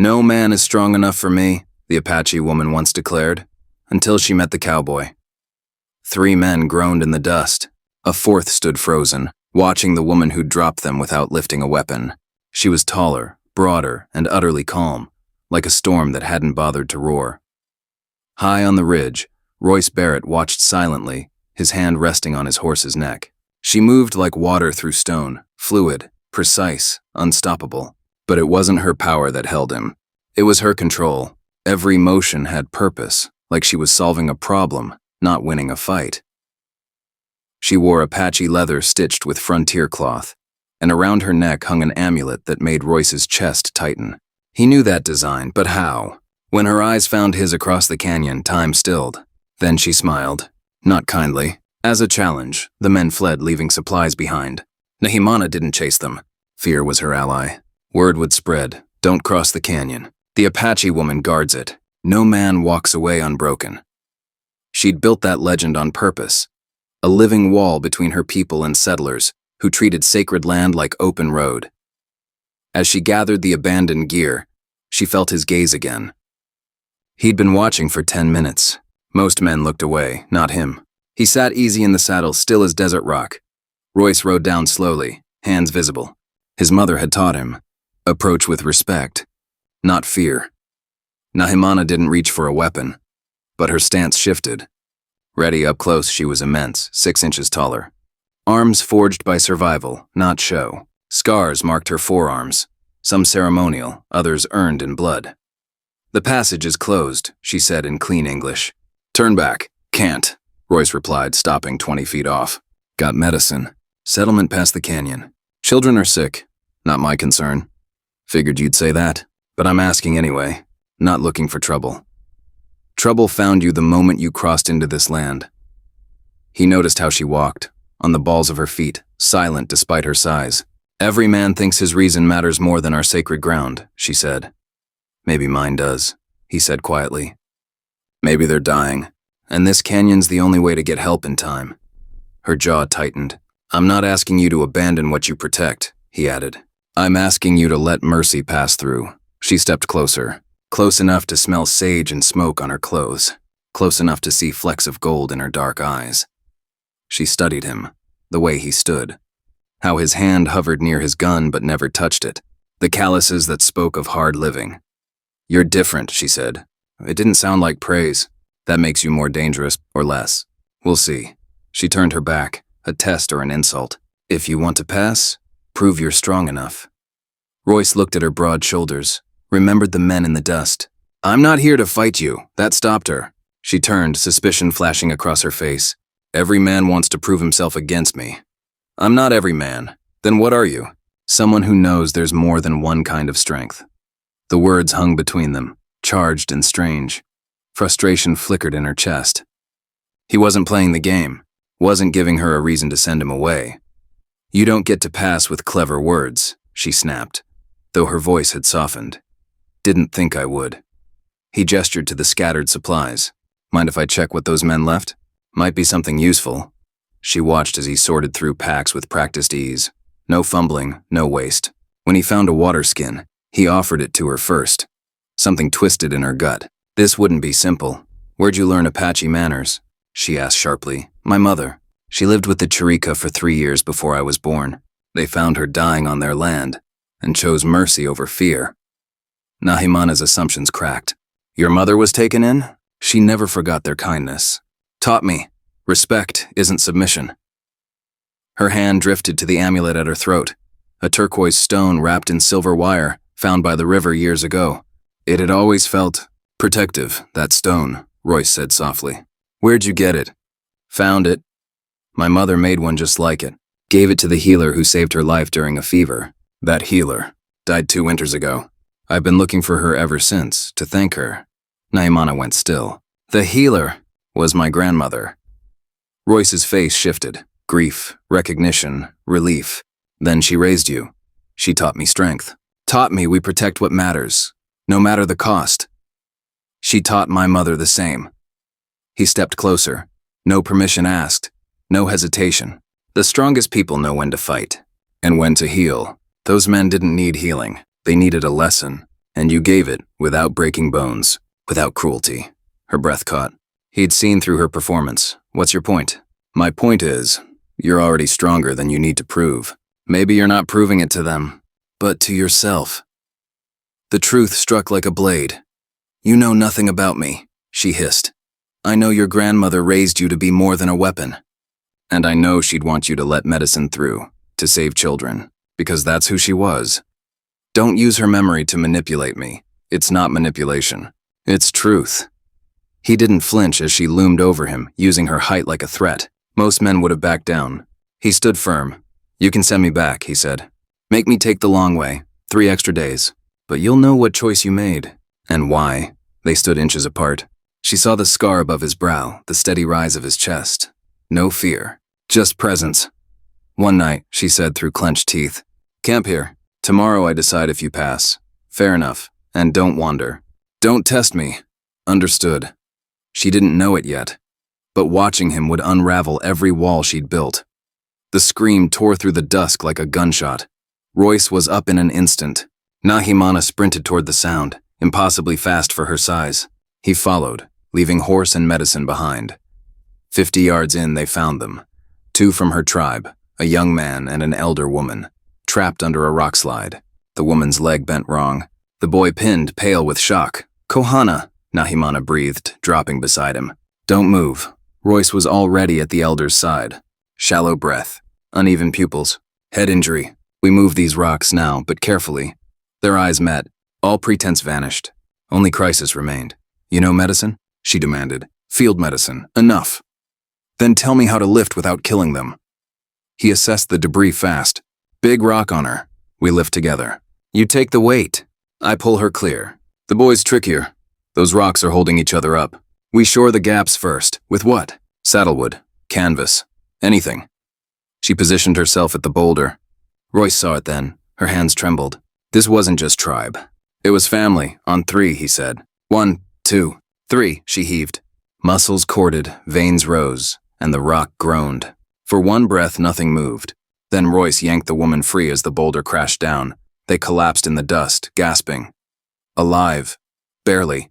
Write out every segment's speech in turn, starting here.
"No man is strong enough for me," the Apache woman once declared, until she met the cowboy. 3 men groaned in the dust. A 4th stood frozen, watching the woman who dropped them without lifting a weapon. She was taller, broader, and utterly calm, like a storm that hadn't bothered to roar. High on the ridge, Royce Barrett watched silently, his hand resting on his horse's neck. She moved like water through stone, fluid, precise, unstoppable. But it wasn't her power that held him. It was her control. Every motion had purpose, like she was solving a problem, not winning a fight. She wore Apache leather stitched with frontier cloth, and around her neck hung an amulet that made Royce's chest tighten. He knew that design, but how? When her eyes found his across the canyon, time stilled. Then she smiled, not kindly. As a challenge, the men fled, leaving supplies behind. Nahimana didn't chase them. Fear was her ally. Word would spread, "Don't cross the canyon. The Apache woman guards it. No man walks away unbroken." She'd built that legend on purpose, a living wall between her people and settlers who treated sacred land like open road. As she gathered the abandoned gear, she felt his gaze again. He'd been watching for 10 minutes. Most men looked away, not him. He sat easy in the saddle, still as desert rock. Royce rode down slowly, hands visible. His mother had taught him, approach with respect, not fear. Nahimana didn't reach for a weapon, but her stance shifted. Ready up close, she was immense, 6 inches taller. Arms forged by survival, not show. Scars marked her forearms, some ceremonial, others earned in blood. "The passage is closed," she said in clean English. "Turn back." "Can't," Royce replied, stopping 20 feet off. "Got medicine. Settlement past the canyon. Children are sick. Not my concern." "Figured you'd say that, but I'm asking anyway. Not looking for trouble." "Trouble found you the moment you crossed into this land." He noticed how she walked, on the balls of her feet, silent despite her size. "Every man thinks his reason matters more than our sacred ground," she said. "Maybe mine does," he said quietly. "Maybe they're dying, and this canyon's the only way to get help in time." Her jaw tightened. "I'm not asking you to abandon what you protect," he added. "I'm asking you to let mercy pass through." She stepped closer, close enough to smell sage and smoke on her clothes, close enough to see flecks of gold in her dark eyes. She studied him, the way he stood, how his hand hovered near his gun but never touched it, the calluses that spoke of hard living. "You're different," she said. It didn't sound like praise. "That makes you more dangerous, or less. We'll see." She turned her back, a test or an insult. "If you want to pass, prove you're strong enough." Royce looked at her broad shoulders, remembered the men in the dust. "I'm not here to fight you." That stopped her. She turned, suspicion flashing across her face. "Every man wants to prove himself against me." "I'm not every man." "Then what are you?" "Someone who knows there's more than one kind of strength." The words hung between them, charged and strange. Frustration flickered in her chest. He wasn't playing the game, wasn't giving her a reason to send him away. "You don't get to pass with clever words," she snapped, though her voice had softened. "Didn't think I would." He gestured to the scattered supplies. "Mind if I check what those men left? Might be something useful." She watched as he sorted through packs with practiced ease. No fumbling, no waste. When he found a water skin, he offered it to her first. Something twisted in her gut. This wouldn't be simple. "Where'd you learn Apache manners?" she asked sharply. "My mother. She lived with the Chirika for 3 years before I was born. They found her dying on their land, and chose mercy over fear." Nahimana's assumptions cracked. "Your mother was taken in?" She never forgot their kindness. "Taught me. Respect isn't submission." Her hand drifted to the amulet at her throat, a turquoise stone wrapped in silver wire, found by the river years ago. It had always felt protective, that stone, Royce said softly. "Where'd you get it?" "Found it. My mother made one just like it. Gave it to the healer who saved her life during a fever. That healer died 2 winters ago. I've been looking for her ever since, to thank her." Nahimana went still. "The healer was my grandmother." Royce's face shifted. Grief, recognition, relief. "Then she raised you. She taught me strength. Taught me we protect what matters, no matter the cost." "She taught my mother the same." He stepped closer. No permission asked. No hesitation. The strongest people know when to fight and when to heal. Those men didn't need healing. They needed a lesson. And you gave it without breaking bones, without cruelty. Her breath caught. He'd seen through her performance. What's your point? My point is, you're already stronger than you need to prove. Maybe you're not proving it to them, but to yourself. The truth struck like a blade. You know nothing about me, she hissed. I know your grandmother raised you to be more than a weapon. And I know she'd want you to let medicine through, to save children, because that's who she was. Don't use her memory to manipulate me. It's not manipulation. It's truth. He didn't flinch as she loomed over him, using her height like a threat. Most men would have backed down. He stood firm. You can send me back, he said. Make me take the long way, 3 extra days. But you'll know what choice you made. And why. They stood inches apart. She saw the scar above his brow, the steady rise of his chest. No fear. Just presence. One night, she said through clenched teeth. Camp here. Tomorrow I decide if you pass. Fair enough. And don't wander. Don't test me. Understood. She didn't know it yet. But watching him would unravel every wall she'd built. The scream tore through the dusk like a gunshot. Royce was up in an instant. Nahimana sprinted toward the sound, impossibly fast for her size. He followed, leaving horse and medicine behind. 50 yards in, they found them. 2 from her tribe, a young man and an elder woman, trapped under a rock slide. The woman's leg bent wrong. The boy pinned, pale with shock. Kohana, Nahimana breathed, dropping beside him. Don't move. Royce was already at the elder's side. Shallow breath, uneven pupils, head injury. We move these rocks now, but carefully. Their eyes met. All pretense vanished. Only crisis remained. You know medicine? She demanded. Field medicine. Enough. Then tell me how to lift without killing them. He assessed the debris fast. Big rock on her. We lift together. You take the weight. I pull her clear. The boy's trickier. Those rocks are holding each other up. We shore the gaps first. With what? Saddlewood. Canvas. Anything. She positioned herself at the boulder. Royce saw it then. Her hands trembled. This wasn't just tribe. It was family. On 3, he said. 1, 2, 3, she heaved. Muscles corded, veins rose, and the rock groaned. For one breath, nothing moved. Then Royce yanked the woman free as the boulder crashed down. They collapsed in the dust, gasping. Alive. Barely.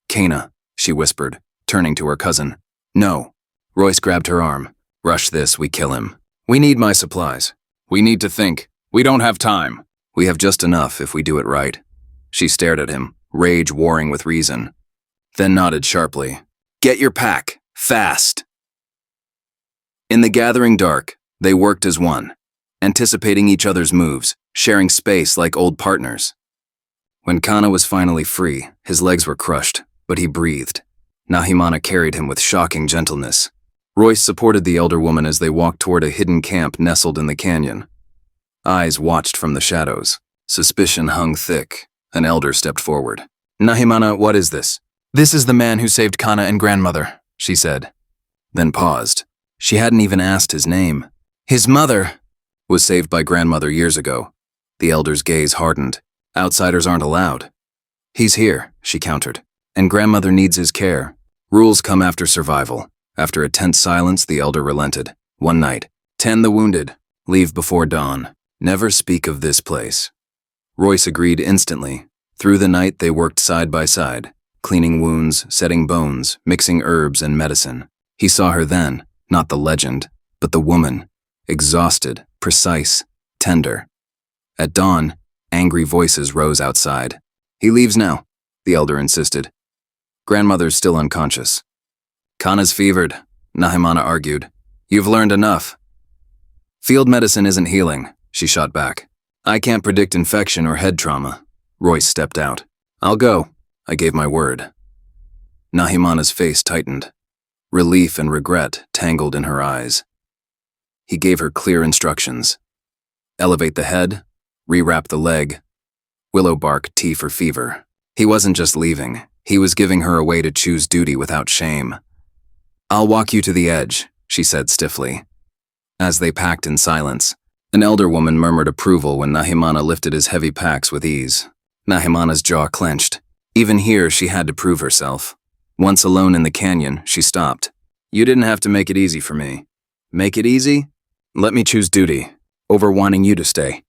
Kana, she whispered, turning to her cousin. No. Royce grabbed her arm. Rush this, we kill him. We need my supplies. We need to think. We don't have time. We have just enough if we do it right. She stared at him, rage warring with reason. Then nodded sharply. Get your pack. Fast. In the gathering dark, they worked as one, anticipating each other's moves, sharing space like old partners. When Kana was finally free, his legs were crushed, but he breathed. Nahimana carried him with shocking gentleness. Royce supported the elder woman as they walked toward a hidden camp nestled in the canyon. Eyes watched from the shadows. Suspicion hung thick. An elder stepped forward. Nahimana, what is this? This is the man who saved Kana and grandmother, she said. Then paused. She hadn't even asked his name. His mother was saved by grandmother years ago. The elder's gaze hardened. Outsiders aren't allowed. He's here, she countered. And grandmother needs his care. Rules come after survival. After a tense silence, the elder relented. One night. Tend the wounded. Leave before dawn. Never speak of this place. Royce agreed instantly. Through the night, they worked side by side, cleaning wounds, setting bones, mixing herbs and medicine. He saw her then, not the legend, but the woman, exhausted, precise, tender. At dawn, angry voices rose outside. He leaves now, the elder insisted. Grandmother's still unconscious. Kana's fevered, Nahimana argued. You've learned enough. Field medicine isn't healing, she shot back. I can't predict infection or head trauma. Royce stepped out. I'll go. I gave my word. Nahimana's face tightened. Relief and regret tangled in her eyes. He gave her clear instructions. Elevate the head, rewrap the leg. Willow bark tea for fever. He wasn't just leaving. He was giving her a way to choose duty without shame. I'll walk you to the edge, she said stiffly. As they packed in silence, an elder woman murmured approval when Nahimana lifted his heavy packs with ease. Nahimana's jaw clenched. Even here, she had to prove herself. Once alone in the canyon, she stopped. You didn't have to make it easy for me. Make it easy? Let me choose duty, over wanting you to stay.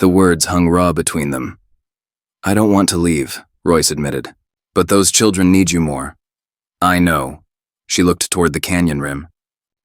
The words hung raw between them. I don't want to leave, Royce admitted. But those children need you more. I know. She looked toward the canyon rim.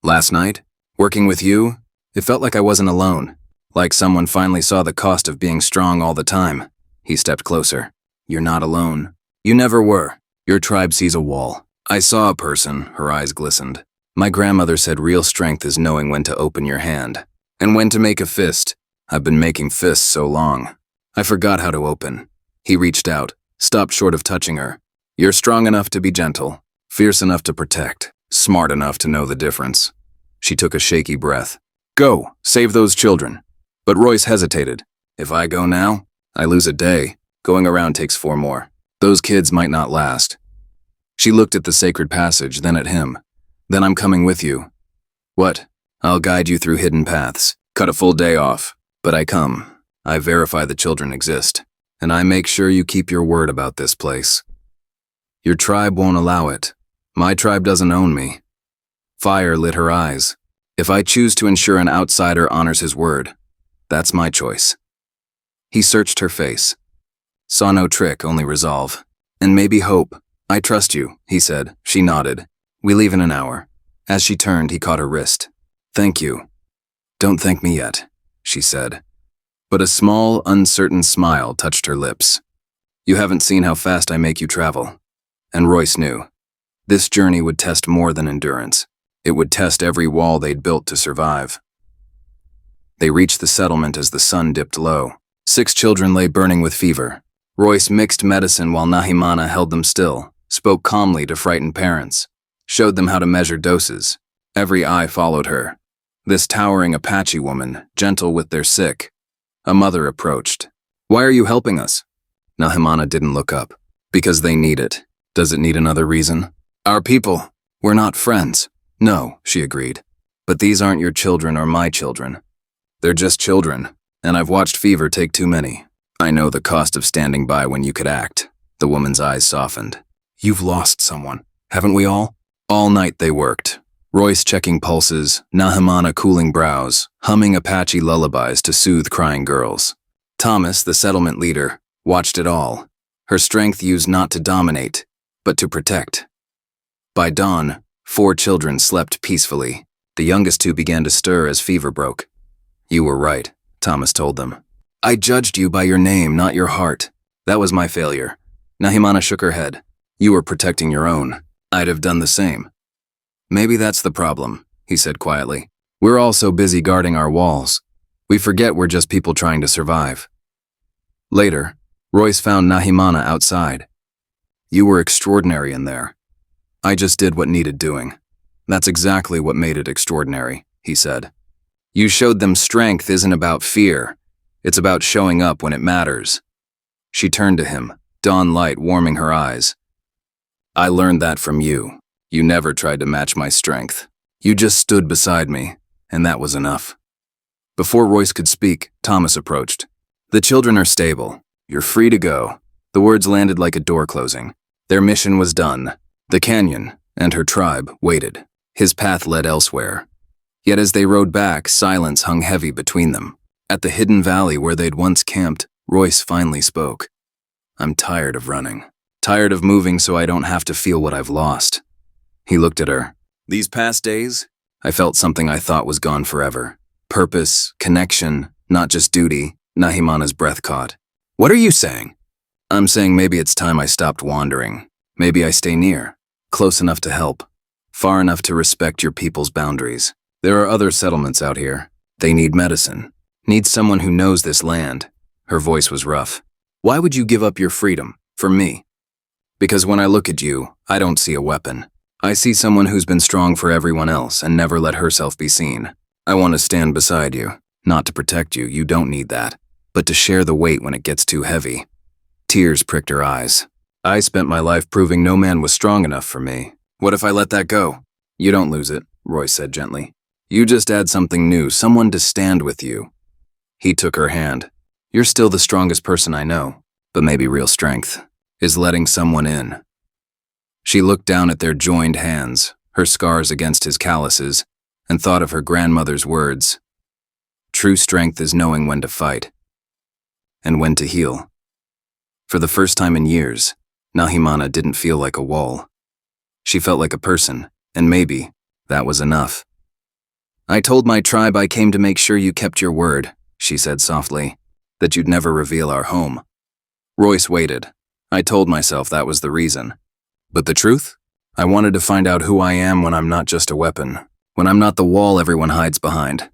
Last night, working with you, it felt like I wasn't alone. Like someone finally saw the cost of being strong all the time. He stepped closer. You're not alone. You never were. Your tribe sees a wall. I saw a person, her eyes glistened. My grandmother said real strength is knowing when to open your hand. And when to make a fist. I've been making fists so long. I forgot how to open. He reached out, stopped short of touching her. You're strong enough to be gentle, fierce enough to protect, smart enough to know the difference. She took a shaky breath. Go, save those children. But Royce hesitated. If I go now, I lose a day. Going around takes 4 more. Those kids might not last. She looked at the sacred passage, then at him. Then I'm coming with you. What? I'll guide you through hidden paths. Cut a full day off. But I come. I verify the children exist. And I make sure you keep your word about this place. Your tribe won't allow it. My tribe doesn't own me. Fire lit her eyes. If I choose to ensure an outsider honors his word, that's my choice. He searched her face. Saw no trick, only resolve. And maybe hope. I trust you, he said. She nodded. We leave in an hour. As she turned, he caught her wrist. Thank you. Don't thank me yet, she said. But a small, uncertain smile touched her lips. You haven't seen how fast I make you travel. And Royce knew. This journey would test more than endurance. It would test every wall they'd built to survive. They reached the settlement as the sun dipped low. 6 children lay burning with fever. Royce mixed medicine while Nahimana held them still, spoke calmly to frightened parents, showed them how to measure doses. Every eye followed her. This towering Apache woman, gentle with their sick. A mother approached. Why are you helping us? Nahimana didn't look up. Because they need it. Does it need another reason? Our people. We're not friends. No, she agreed. But these aren't your children or my children. They're just children, and I've watched fever take too many. I know the cost of standing by when you could act. The woman's eyes softened. You've lost someone, haven't we all? All night they worked. Royce checking pulses, Nahimana cooling brows, humming Apache lullabies to soothe crying girls. Thomas, the settlement leader, watched it all. Her strength used not to dominate, but to protect. By dawn, 4 children slept peacefully. The youngest 2 began to stir as fever broke. You were right, Thomas told them. I judged you by your name, not your heart. That was my failure. Nahimana shook her head. You were protecting your own. I'd have done the same. Maybe that's the problem, he said quietly. We're all so busy guarding our walls. We forget we're just people trying to survive. Later, Royce found Nahimana outside. You were extraordinary in there. I just did what needed doing. That's exactly what made it extraordinary, he said. You showed them strength isn't about fear. It's about showing up when it matters. She turned to him, dawn light warming her eyes. I learned that from you. You never tried to match my strength. You just stood beside me, and that was enough. Before Royce could speak, Thomas approached. The children are stable. You're free to go. The words landed like a door closing. Their mission was done. The canyon, and her tribe, waited. His path led elsewhere. Yet as they rode back, silence hung heavy between them. At the hidden valley where they'd once camped, Royce finally spoke. I'm tired of running. Tired of moving so I don't have to feel what I've lost. He looked at her. These past days, I felt something I thought was gone forever. Purpose, connection, not just duty. Nahimana's breath caught. What are you saying? I'm saying maybe it's time I stopped wandering. Maybe I stay near, close enough to help, far enough to respect your people's boundaries. There are other settlements out here. They need medicine. Need someone who knows this land. Her voice was rough. Why would you give up your freedom? For me? Because when I look at you, I don't see a weapon. I see someone who's been strong for everyone else and never let herself be seen. I want to stand beside you. Not to protect you, you don't need that. But to share the weight when it gets too heavy. Tears pricked her eyes. I spent my life proving no man was strong enough for me. What if I let that go? You don't lose it, Royce said gently. You just add something new, someone to stand with you. He took her hand. You're still the strongest person I know, but maybe real strength is letting someone in. She looked down at their joined hands, her scars against his calluses, and thought of her grandmother's words. True strength is knowing when to fight and when to heal. For the first time in years, Nahimana didn't feel like a wall. She felt like a person, and maybe that was enough. "I told my tribe I came to make sure you kept your word," she said softly, "that you'd never reveal our home." Royce waited. "I told myself that was the reason. But the truth? I wanted to find out who I am when I'm not just a weapon, when I'm not the wall everyone hides behind."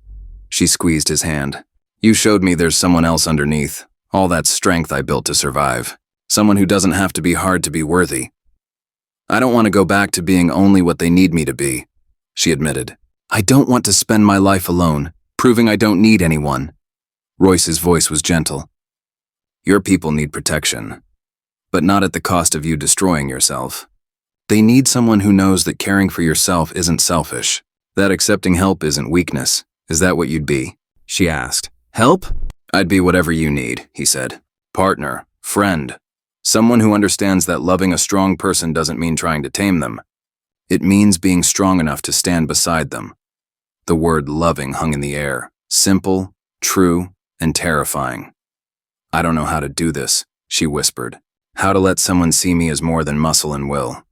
She squeezed his hand. "You showed me there's someone else underneath, all that strength I built to survive, someone who doesn't have to be hard to be worthy. I don't want to go back to being only what they need me to be," she admitted. "I don't want to spend my life alone, proving I don't need anyone." Royce's voice was gentle. "Your people need protection, but not at the cost of you destroying yourself. They need someone who knows that caring for yourself isn't selfish, that accepting help isn't weakness. Is that what you'd be?" she asked. "Help? I'd be whatever you need," he said. "Partner, friend, someone who understands that loving a strong person doesn't mean trying to tame them. It means being strong enough to stand beside them." The word loving hung in the air, simple, true, and terrifying. "I don't know how to do this," she whispered. "How to let someone see me as more than muscle and will."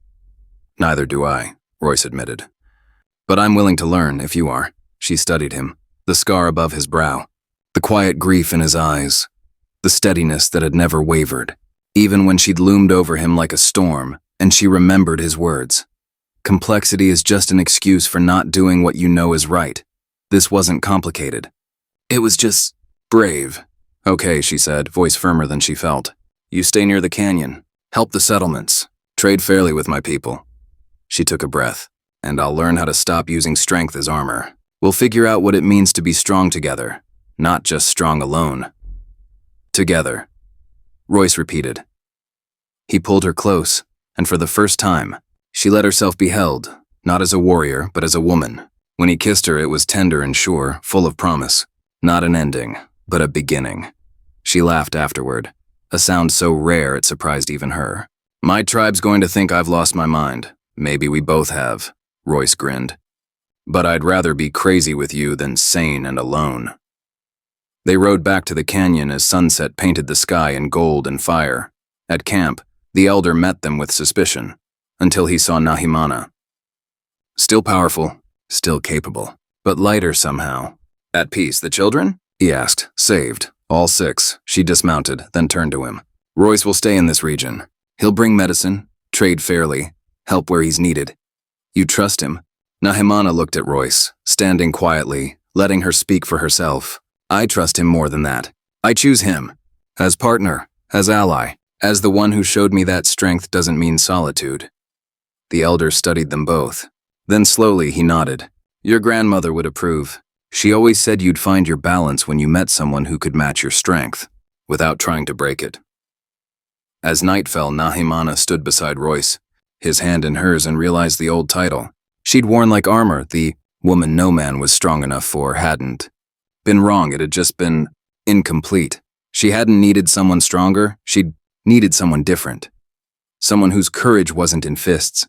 "Neither do I," Royce admitted. "But I'm willing to learn if you are." She studied him, the scar above his brow, the quiet grief in his eyes, the steadiness that had never wavered, even when she'd loomed over him like a storm, and she remembered his words. Complexity is just an excuse for not doing what you know is right. This wasn't complicated. It was just brave. "Okay," she said, voice firmer than she felt. "You stay near the canyon. Help the settlements. Trade fairly with my people." She took a breath. "And I'll learn how to stop using strength as armor. We'll figure out what it means to be strong together, not just strong alone." "Together," Royce repeated. He pulled her close, and for the first time, she let herself be held, not as a warrior, but as a woman. When he kissed her, it was tender and sure, full of promise. Not an ending, but a beginning. She laughed afterward, a sound so rare it surprised even her. "My tribe's going to think I've lost my mind. Maybe we both have," Royce grinned. "But I'd rather be crazy with you than sane and alone." They rode back to the canyon as sunset painted the sky in gold and fire. At camp, the elder met them with suspicion, until he saw Nahimana. Still powerful, still capable, but lighter somehow. "At peace, the children?" he asked. "Saved. All 6. She dismounted, then turned to him. "Royce will stay in this region. He'll bring medicine, trade fairly, help where he's needed. You trust him?" Nahimana looked at Royce, standing quietly, letting her speak for herself. "I trust him more than that. I choose him. As partner, as ally, as the one who showed me that strength doesn't mean solitude." The elder studied them both. Then slowly he nodded. "Your grandmother would approve. She always said you'd find your balance when you met someone who could match your strength, without trying to break it." As night fell, Nahimana stood beside Royce, his hand in hers, and realized the old title. She'd worn like armor, the woman no man was strong enough for hadn't been wrong, it had just been incomplete. She hadn't needed someone stronger, she'd needed someone different. Someone whose courage wasn't in fists,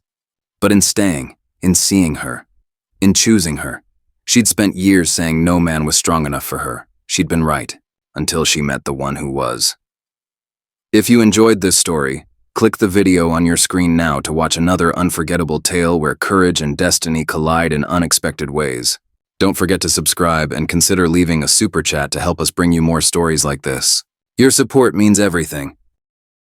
but in staying, in seeing her, in choosing her. She'd spent years saying no man was strong enough for her. She'd been right, until she met the one who was. If you enjoyed this story, click the video on your screen now to watch another unforgettable tale where courage and destiny collide in unexpected ways. Don't forget to subscribe and consider leaving a super chat to help us bring you more stories like this. Your support means everything.